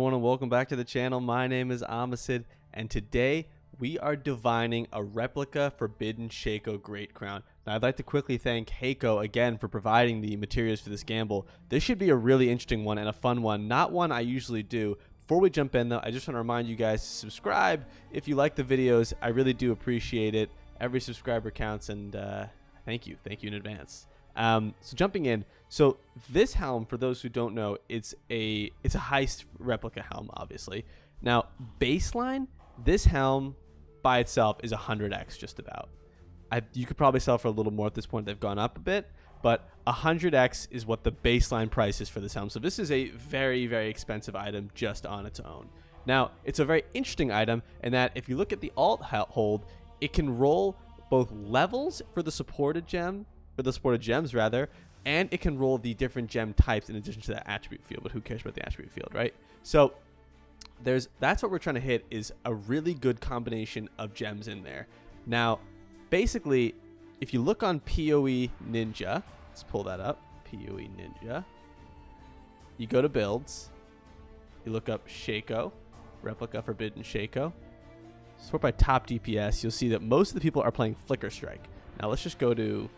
Everyone, and welcome back to the channel. My name is Amasid, and today we are divining a replica Forbidden Shako Great Crown. Now, I'd like to quickly thank Hayko again for providing the materials for this gamble. This should be a really interesting one and a fun one, not one I usually do. Before we jump in, though, I just want to remind you guys to subscribe if you like the videos. I really do appreciate it. Every subscriber counts, and thank you in advance. So jumping in, so this helm, for those who don't know, it's a heist replica helm, obviously. Now, baseline, this helm by itself is 100x just about. You could probably sell for a little more at this point. They've gone up a bit, but 100x is what the baseline price is for this helm. So this is a very, very expensive item just on its own. Now, it's a very interesting item in that if you look at the alt hold, it can roll both levels for the supported gem, and it can roll the different gem types in addition to that attribute field. But who cares about the attribute field, right? So that's what we're trying to hit, is a really good combination of gems in there. Now, basically, if you look on PoE Ninja, let's pull that up, PoE Ninja. You go to builds, you look up Shako, Replica Forbidden Shako. Sort by top DPS, you'll see that most of the people are playing Flicker Strike. Now let's just go to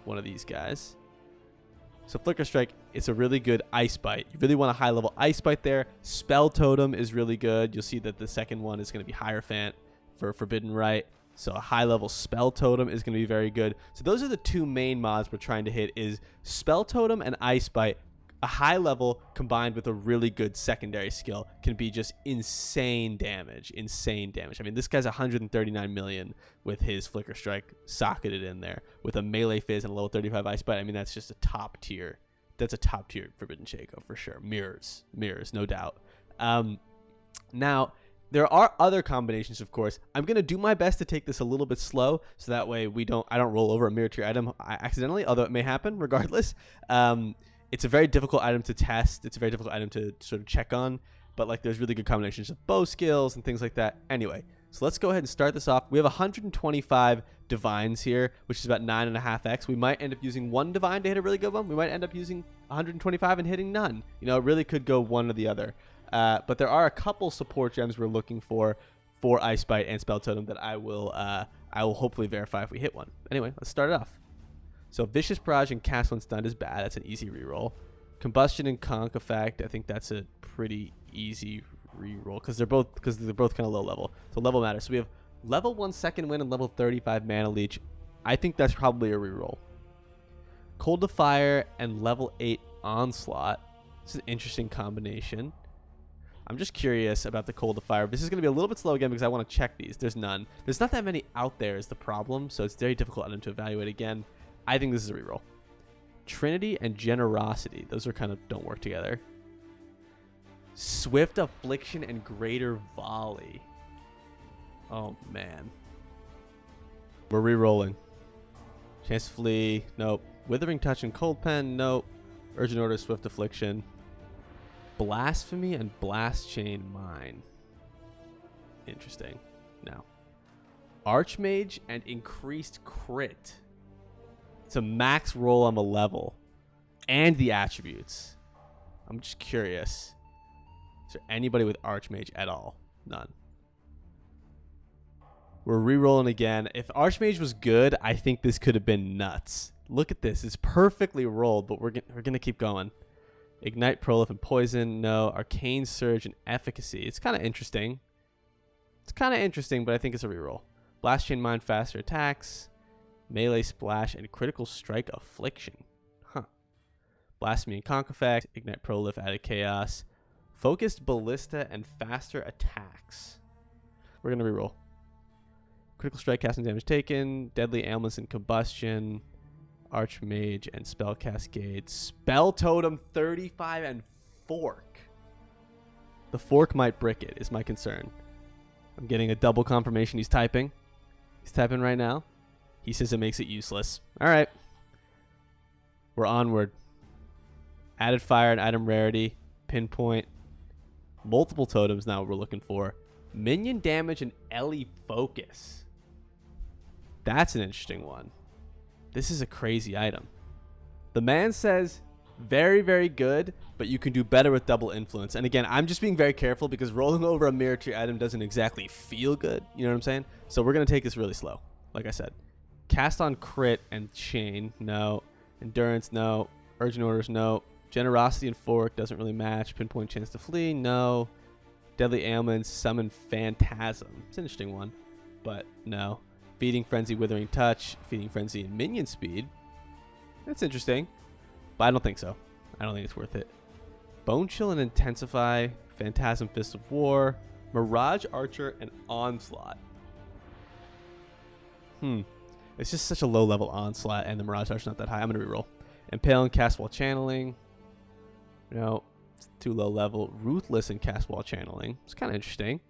one of these guys. So Flicker Strike, it's a really good Ice Bite. You really want a high level Ice Bite there. Spell Totem is really good. You'll see that the second one is going to be Hierophant for Forbidden Rite. So a high level Spell Totem is going to be very good. So those are the two main mods we're trying to hit, is Spell Totem and Ice Bite. A high level combined with a really good secondary skill can be just insane damage. I mean, this guy's 139 million with his Flicker Strike socketed in there with a melee fizz and a level 35 Ice Bite. I mean, that's just a top tier. That's a top tier Forbidden Shako for sure. Mirrors, no doubt. Now, there are other combinations, of course. I'm going to do my best to take this a little bit slow, so that way I don't roll over a mirror tier item accidentally, although it may happen regardless. It's a very difficult item to test. It's a very difficult item to sort of check on, but like there's really good combinations of bow skills and things like that. Anyway, so let's go ahead and start this off. We have 125 divines here, which is about 9.5x. We might end up using one divine to hit a really good one. We might end up using 125 and hitting none. You know, it really could go one or the other. But there are a couple support gems we're looking for Ice Bite and Spell Totem that I will hopefully verify if we hit one. Anyway, let's start it off. So Vicious Barrage and Cast When Stunned is bad. That's an easy reroll. Combustion and Conk Effect, I think that's a pretty easy reroll because they're both kind of low level. So level matters. So we have level 1 second wind and level 35 mana leech. I think that's probably a reroll. Cold to Fire and level 8 onslaught. This is an interesting combination. I'm just curious about the Cold to Fire. This is going to be a little bit slow again because I want to check these. There's none. There's not that many out there is the problem, so it's very difficult item to evaluate again. I think this is a reroll. Trinity and Generosity. Those are kind of don't work together. Swift Affliction and Greater Volley. Oh, man. We're re-rolling. Chance to Flee. Nope. Withering Touch and Cold Pen. Nope. Urgent Order, Swift Affliction. Blasphemy and Blast Chain Mine. Interesting. No. Archmage and Increased Crit. It's a max roll on the level and the attributes. I'm just curious. Is there anybody with Archmage at all? None. We're re-rolling again. If Archmage was good, I think this could have been nuts. Look at this. It's perfectly rolled, but we're going to keep going. Ignite, Prolif, and Poison. No. Arcane Surge and Efficacy. It's kind of interesting. But I think it's a re-roll. Blast Chain Mine, faster attacks. Melee Splash and Critical Strike Affliction. Huh. Blasphemy and Conk Effect. Ignite Prolif, Added Chaos. Focused Ballista and faster attacks. We're going to reroll. Critical Strike, casting damage taken. Deadly Ailments and Combustion. Archmage and Spell Cascade. Spell Totem 35 and Fork. The Fork might brick it is my concern. I'm getting a double confirmation he's typing. He's typing right now. He says it makes it useless. All right. We're onward. Added Fire and Item Rarity. Pinpoint. Multiple totems now we're looking for. Minion Damage and Ellie Focus. That's an interesting one. This is a crazy item. The man says Very, very good, but you can do better with double influence. And again, I'm just being very careful because rolling over a mirror tier item doesn't exactly feel good. You know what I'm saying? So we're going to take this really slow, like I said. Cast on crit and chain, no. Endurance, no. Urgent orders, no. Generosity and fork doesn't really match. Pinpoint chance to flee, no. Deadly ailments, summon phantasm. It's an interesting one, but no. Feeding frenzy, withering touch, feeding frenzy, and minion speed. That's interesting, but I don't think so. I don't think it's worth it. Bone chill and intensify, phantasm, fist of war, mirage archer, and onslaught. It's just such a low level onslaught, and the mirage archer's not that high. I'm gonna reroll. Impale and cast while channeling. No, it's too low level. Ruthless and cast while channeling. It's kind of interesting,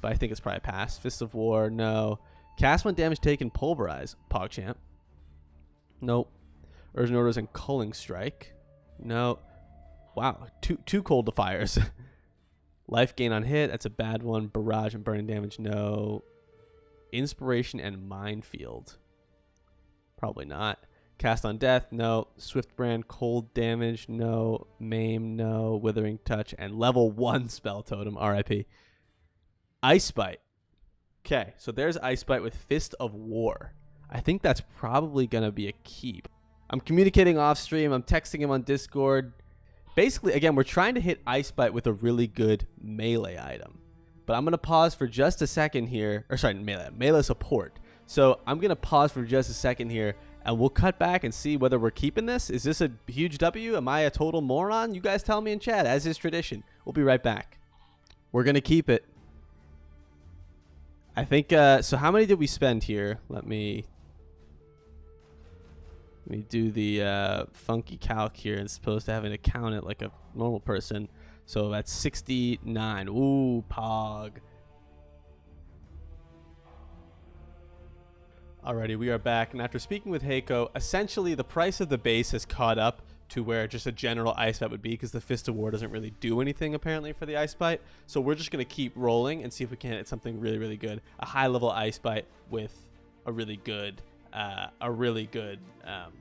but I think it's probably a pass. Fist of war, no. Cast when damage taken, pulverize. PogChamp. Nope. Urgent orders and culling strike. No. Wow, two cold defiers. Life gain on hit. That's a bad one. Barrage and burning damage. No. Inspiration and minefield. Probably not. Cast on death, no. Swift brand, cold damage, no. Maim, no. Withering touch, and level 1 spell totem, RIP. Ice Bite. Okay, so there's Ice Bite with Fist of War. I think that's probably going to be a keep. I'm communicating off stream. I'm texting him on Discord. Basically, again, we're trying to hit Ice Bite with a really good melee item. But I'm going to pause for just a second here. Or sorry, melee support. So I'm going to pause for just a second here. And we'll cut back and see whether we're keeping this. Is this a huge W? Am I a total moron? You guys tell me in chat, as is tradition. We'll be right back. We're going to keep it. I think, so how many did we spend here? Let me do the funky calc here as opposed to having to count it like a normal person. So that's 69. Ooh, Pog. Alrighty, we are back, and after speaking with Hayko, essentially the price of the base has caught up to where just a general Ice Bite would be, because the Fist of War doesn't really do anything apparently for the Ice Bite. So we're just going to keep rolling and see if we can hit something really, really good. A high-level Ice Bite with a really good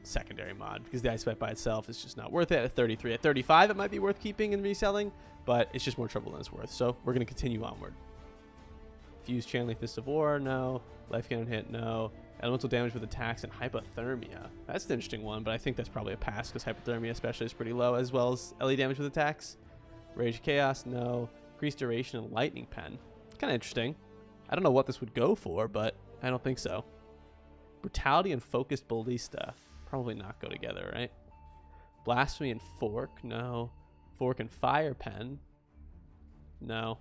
secondary mod, because the Ice Bite by itself is just not worth it. At 33, at 35, it might be worth keeping and reselling, but it's just more trouble than it's worth. So we're going to continue onward. Fuse channeling Fist of War, no. Life cannon hit, no. Elemental damage with attacks and hypothermia. That's an interesting one, but I think that's probably a pass because hypothermia especially is pretty low, as well as LE damage with attacks. Rage Chaos, no. Increased duration and lightning pen. Kind of interesting. I don't know what this would go for, but I don't think so. Brutality and focused ballista. Probably not go together, right? Blasphemy and fork, no. Fork and fire pen, no.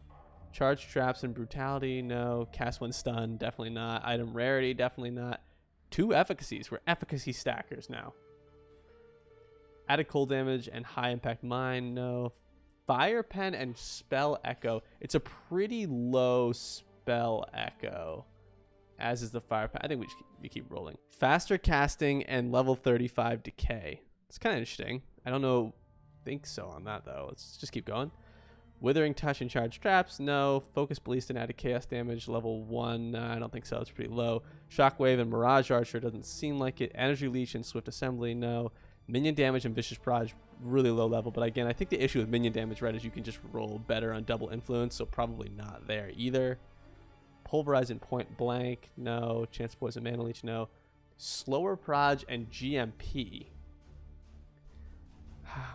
Charge traps and brutality, no. Cast when stun, definitely not. Item rarity, definitely not. 2 efficacies. We're efficacy stackers now. Added cold damage and high impact mine, no. Fire pen and spell echo. It's a pretty low spell echo, as is the fire pen. I think we keep rolling. Faster casting and level 35 decay. It's kind of interesting. I don't know. Think so on that though. Let's just keep going. Withering touch and charge traps, no. Focus ballista and added chaos damage, level 1. No, I don't think so. It's pretty low. Shockwave and mirage archer doesn't seem like it. Energy leech and swift assembly, no. Minion damage and vicious proj, really low level. But again, I think the issue with minion damage, right, is you can just roll better on double influence, so probably not there either. Pulverize and point blank, no. Chance poison mana leech, no. Slower proj and GMP.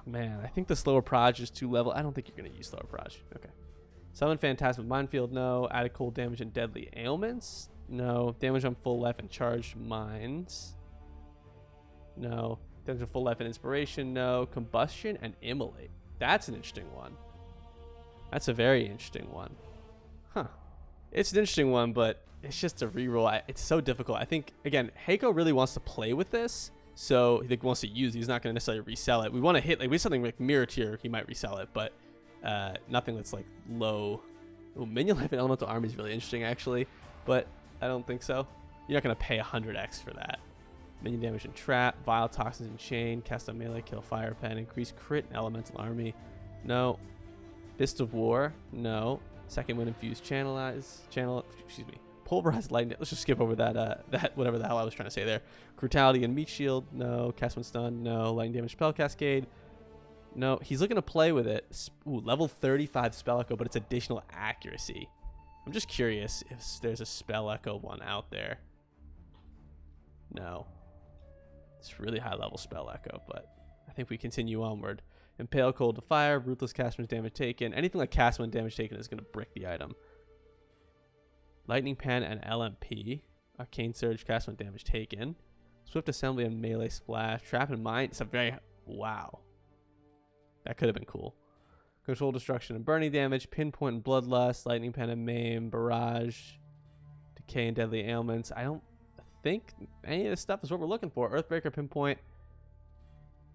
Man, I think the slower proj is 2 level. I don't think you're going to use slower proj. Okay. Summon Phantasm Minefield, no. Added cold damage and deadly ailments, no. Damage on full life and charged mines, no. Damage on full life and inspiration, no. Combustion and immolate. That's an interesting one. That's a very interesting one. Huh. It's an interesting one, but it's just a reroll. It's so difficult. I think, again, Hayko really wants to play with this. So he wants to use it. He's not going to necessarily resell it. We want to hit, like, with something like mirror tier, he might resell it, but nothing that's like low. Ooh, minion life and elemental army is really interesting actually, but I don't think so. You're not going to pay 100x for that. Minion damage and trap, vile toxins and chain, cast on melee, kill fire pen, increase crit and elemental army, no. Fist of War, no. Second wind infused Pulverized lightning. Let's just skip over that whatever the hell I was trying to say there. Brutality and meat shield. No. Cast when stun. No. Lightning damage spell cascade. No. He's looking to play with it. Ooh, level 35 spell echo, but it's additional accuracy. I'm just curious if there's a spell echo one out there. No. It's really high level spell echo, but I think we continue onward. Impale, cold to fire, ruthless cast when damage taken. Anything like cast when damage taken is going to brick the item. Lightning Pan and LMP. Arcane Surge, cast when damage taken. Swift Assembly and Melee Splash. Trap and Mine. It's a very... Wow. That could have been cool. Control Destruction and Burning Damage. Pinpoint and Bloodlust. Lightning Pan and Maim. Barrage. Decay and Deadly Ailments. I don't think any of this stuff is what we're looking for. Earthbreaker, Pinpoint.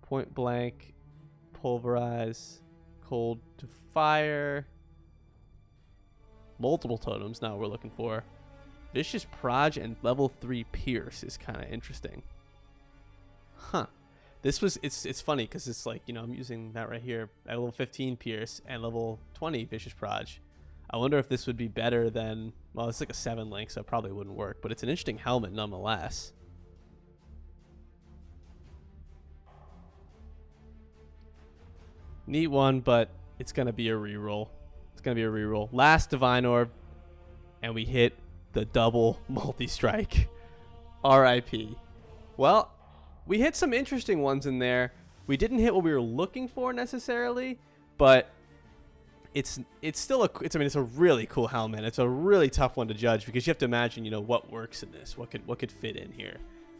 Point Blank. Pulverize, cold to fire, multiple totems. Now we're looking for vicious proj and level 3 pierce is kind of interesting. Huh? This was it's funny because it's like, you know, I'm using that right here at level 15 pierce and level 20 vicious proj. I wonder if this would be better than, well, it's like a 7 link, so it probably wouldn't work, but it's an interesting helmet nonetheless. Neat one, but it's going to be a reroll. It's going to be a reroll. Last Divine Orb, and we hit the double multi-strike. RIP. Well, we hit some interesting ones in there. We didn't hit what we were looking for necessarily, but it's still it's a really cool helmet. It's a really tough one to judge because you have to imagine, you know, what works in this, what could fit in here.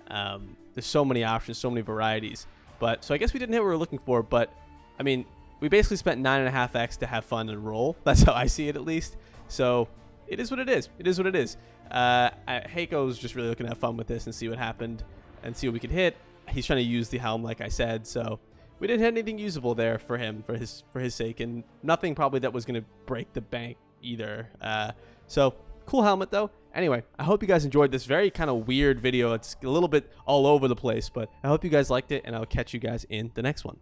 There's so many options, so many varieties. But so I guess we didn't hit what we were looking for, but I mean, we basically spent 9.5x to have fun and roll. That's how I see it, at least. So it is what it is. It is what it is. Hayko was just really looking to have fun with this and see what happened and see what we could hit. He's trying to use the helm, like I said. So we didn't hit anything usable there for him, for his sake, and nothing probably that was going to break the bank either. So cool helmet though. Anyway, I hope you guys enjoyed this very kind of weird video. It's a little bit all over the place, but I hope you guys liked it, and I'll catch you guys in the next one.